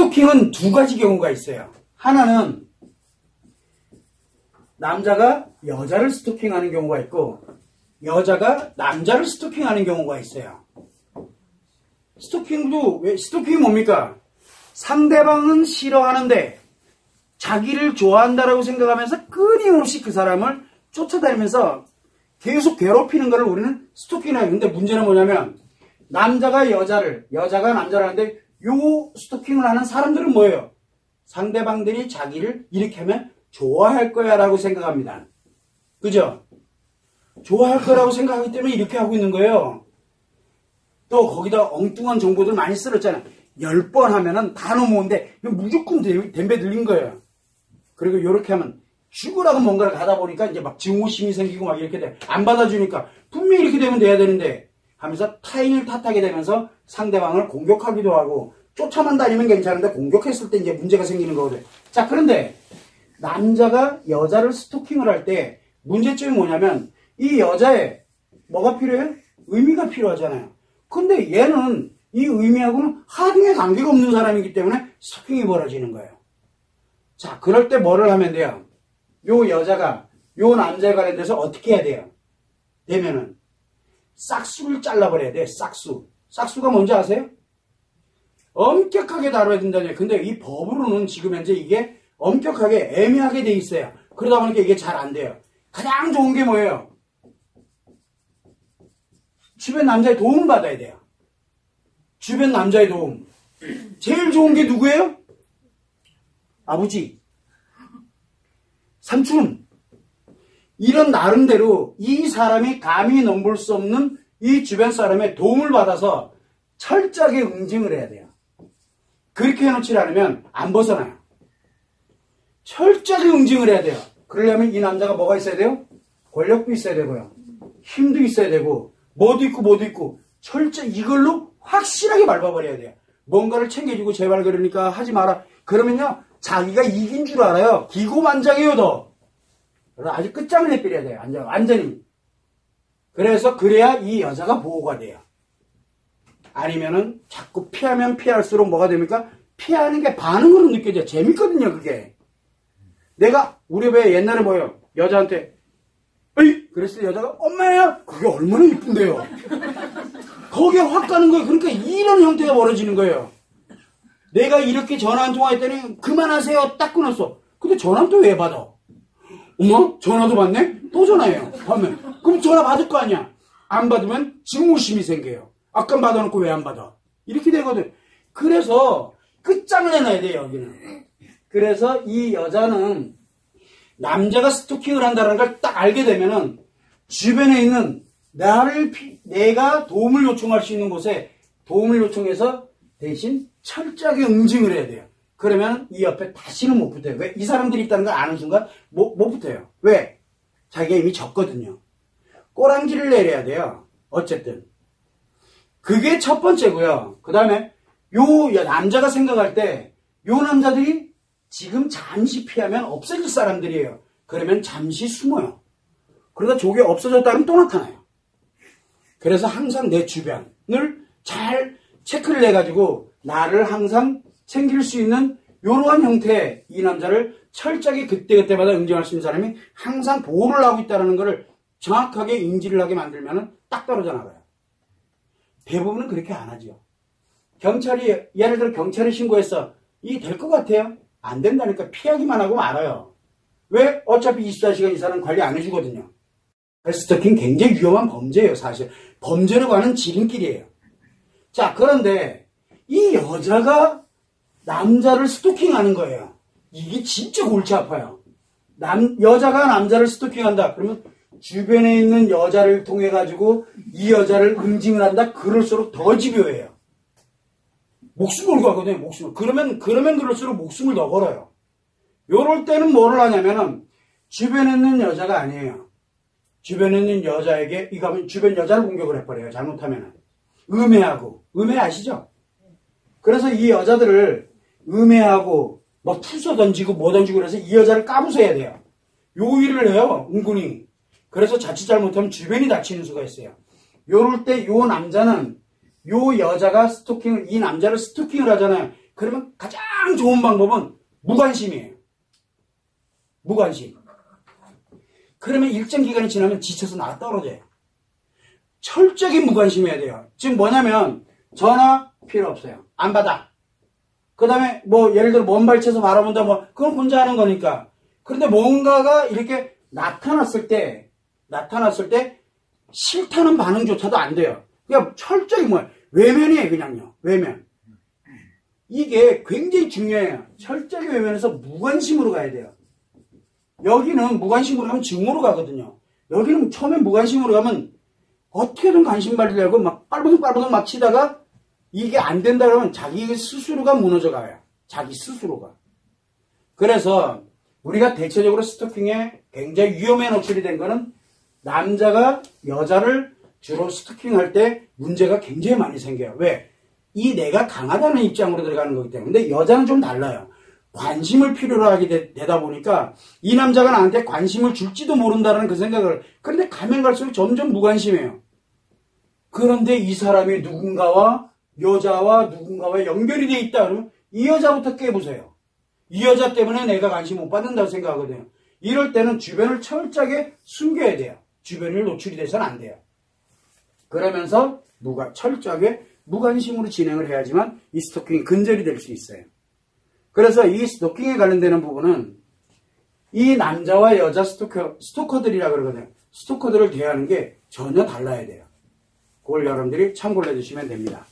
스토킹은 두 가지 경우가 있어요. 하나는 남자가 여자를 스토킹하는 경우가 있고 여자가 남자를 스토킹하는 경우가 있어요. 스토킹이 뭡니까? 상대방은 싫어하는데 자기를 좋아한다라고 생각하면서 끊임없이 그 사람을 쫓아다니면서 계속 괴롭히는 것을 우리는 스토킹이라고 해요. 근데 문제는 뭐냐면 남자가 여자가 남자를 하는데 요 스토킹을 하는 사람들은 뭐예요? 상대방들이 자기를 이렇게 하면 좋아할 거야 라고 생각합니다. 그죠? 좋아할 거라고 생각하기 때문에 이렇게 하고 있는 거예요. 또 거기다 엉뚱한 정보들 많이 쓸었잖아요. 10번 하면은 다 넘어오는데 무조건 댐배 들린 거예요. 그리고 이렇게 하면 죽으라고 뭔가를 가다 보니까 이제 막 증오심이 생기고 막 이렇게 돼. 안 받아주니까 분명히 이렇게 되면 돼야 되는데 하면서 타인을 탓하게 되면서 상대방을 공격하기도 하고 쫓아만 다니면 괜찮은데 공격했을 때 이제 문제가 생기는 거거든요. 자, 그런데 남자가 여자를 스토킹을 할 때 문제점이 뭐냐면 이 여자에 뭐가 필요해요? 의미가 필요하잖아요. 근데 얘는 이 의미하고는 하등의 관계가 없는 사람이기 때문에 스토킹이 벌어지는 거예요. 자, 그럴 때 뭐를 하면 돼요? 요 여자가 요 남자에 관련돼서 어떻게 해야 돼요? 되면은 싹수를 잘라버려야 돼. 싹수가 뭔지 아세요? 엄격하게 다뤄야 된다는. 근데 이 법으로는 지금 현재 이게 엄격하게 애매하게 돼 있어요. 그러다 보니까 이게 잘 안 돼요. 가장 좋은 게 뭐예요? 주변 남자의 도움을 받아야 돼요. 주변 남자의 도움. 제일 좋은 게 누구예요? 아버지, 삼촌. 이런 나름대로 이 사람이 감히 넘볼 수 없는 이 주변 사람의 도움을 받아서 철저하게 응징을 해야 돼요. 그렇게 해놓지 않으면 안 벗어나요. 철저하게 응징을 해야 돼요. 그러려면 이 남자가 뭐가 있어야 돼요? 권력도 있어야 되고요. 힘도 있어야 되고 뭐도 있고 철저히 이걸로 확실하게 밟아버려야 돼요. 뭔가를 챙겨주고 제발 그러니까 하지 마라. 그러면요 자기가 이긴 줄 알아요. 기고만장해요 더. 그래서 아주 끝장을 내버려야 돼요. 완전히. 그래서 그래야 이 여자가 보호가 돼요. 아니면은 자꾸 피하면 피할수록 뭐가 됩니까? 피하는 게 반응으로 느껴져요. 재밌거든요 그게. 내가 우리 왜 옛날에 뭐예요? 여자한테 에이! 그랬을 때 여자가 엄마야! 그게 얼마나 이쁜데요. 거기에 확 가는 거예요. 그러니까 이런 형태가 벌어지는 거예요. 내가 이렇게 전화 한 통화했더니 그만하세요. 딱 끊었어. 근데 전화는 또 왜 받아? 어머? 전화도 받네? 또 전화해요. 하면 그럼 전화 받을 거 아니야. 안 받으면 증오심이 생겨요. 아까 받아놓고 왜 안 받아? 이렇게 되거든. 그래서 끝장을 내놔야 돼요 여기는. 그래서 이 여자는 남자가 스토킹을 한다는 걸 딱 알게 되면은 주변에 있는 내가 도움을 요청할 수 있는 곳에 도움을 요청해서 대신 철저하게 응징을 해야 돼요. 그러면 이 옆에 다시는 못 붙어요. 왜? 이 사람들이 있다는 걸 아는 순간 못 붙어요. 왜? 자기가 이미 졌거든요. 꼬랑지를 내려야 돼요. 어쨌든. 그게 첫 번째고요. 그 다음에 요 남자가 생각할 때 요 남자들이 지금 잠시 피하면 없어질 사람들이에요. 그러면 잠시 숨어요. 그러다 저게 없어졌다면 또 나타나요. 그래서 항상 내 주변을 잘 체크를 해가지고 나를 항상 챙길 수 있는 이러한 형태의 이 남자를 철저하게 그때그때마다 응징할 수 있는 사람이 항상 보호를 하고 있다는 것을 정확하게 인지를 하게 만들면 딱 떨어져 나가요. 대부분은 그렇게 안 하죠. 예를 들어 경찰에 신고했어. 이게 될 것 같아요? 안 된다니까 피하기만 하고 말아요. 왜? 어차피 24시간 이 사람 관리 안 해주거든요. 스토킹 굉장히 위험한 범죄예요, 사실. 범죄라고 하는 지름길이에요. 자, 그런데 이 여자가 남자를 스토킹하는 거예요. 이게 진짜 골치 아파요. 여자가 남자를 스토킹한다. 그러면 주변에 있는 여자를 통해 가지고 이 여자를 응징을 한다. 그럴수록 더 집요해요. 목숨 걸고 하거든요. 목숨을. 그러면 그럴수록 목숨을 더 걸어요. 요럴 때는 뭐를 하냐면은 주변에 있는 여자가 아니에요. 주변에 있는 여자에게 이거 하면 주변 여자를 공격을 해버려요. 잘못하면은. 음해하고 아시죠? 그래서 이 여자들을 음해하고 뭐 투서 던지고 뭐 던지고 그래서 이 여자를 까부숴야 돼요. 요 일을 해요. 은근히. 그래서 자칫 잘못하면 주변이 다치는 수가 있어요. 요럴 때 요 남자는 요 여자가 이 남자를 스토킹을 하잖아요. 그러면 가장 좋은 방법은 무관심이에요. 무관심. 그러면 일정 기간이 지나면 지쳐서 나가 떨어져요. 철저하게 무관심해야 돼요. 지금 뭐냐면 전화 필요 없어요. 안 받아. 그 다음에 뭐 예를 들어 먼 발치에서 바라본다 뭐 그건 혼자 하는 거니까. 그런데 뭔가가 이렇게 나타났을 때 싫다는 반응조차도 안 돼요. 그냥 철저히 뭐야 외면이에요. 그냥요. 외면. 이게 굉장히 중요해요. 철저하게 외면해서 무관심으로 가야 돼요. 여기는 무관심으로 가면 증오로 가거든요. 여기는 처음에 무관심으로 가면 어떻게든 관심 받으려고 막 빨부둥 막 치다가 이게 안 된다 그러면 자기 스스로가 무너져 가요. 자기 스스로가. 그래서 우리가 대체적으로 스토킹에 굉장히 위험에 노출이 된 거는 남자가 여자를 주로 스토킹할 때 문제가 굉장히 많이 생겨요. 왜? 이 내가 강하다는 입장으로 들어가는 거기 때문에. 근데 여자는 좀 달라요. 관심을 필요로 하게 되다 보니까 이 남자가 나한테 관심을 줄지도 모른다는 그 생각을. 그런데 가면 갈수록 점점 무관심해요. 그런데 이 사람이 누군가와 여자와 누군가와 연결이 돼 있다 그러면 이 여자부터 깨보세요. 이 여자 때문에 내가 관심 못 받는다고 생각하거든요. 이럴 때는 주변을 철저하게 숨겨야 돼요. 주변을 노출이 돼서는 안 돼요. 그러면서 철저하게 무관심으로 진행을 해야지만 이 스토킹이 근절이 될 수 있어요. 그래서 이 스토킹에 관련되는 부분은 이 남자와 여자 스토커들이라 그러거든요. 스토커들을 대하는 게 전혀 달라야 돼요. 그걸 여러분들이 참고를 해주시면 됩니다.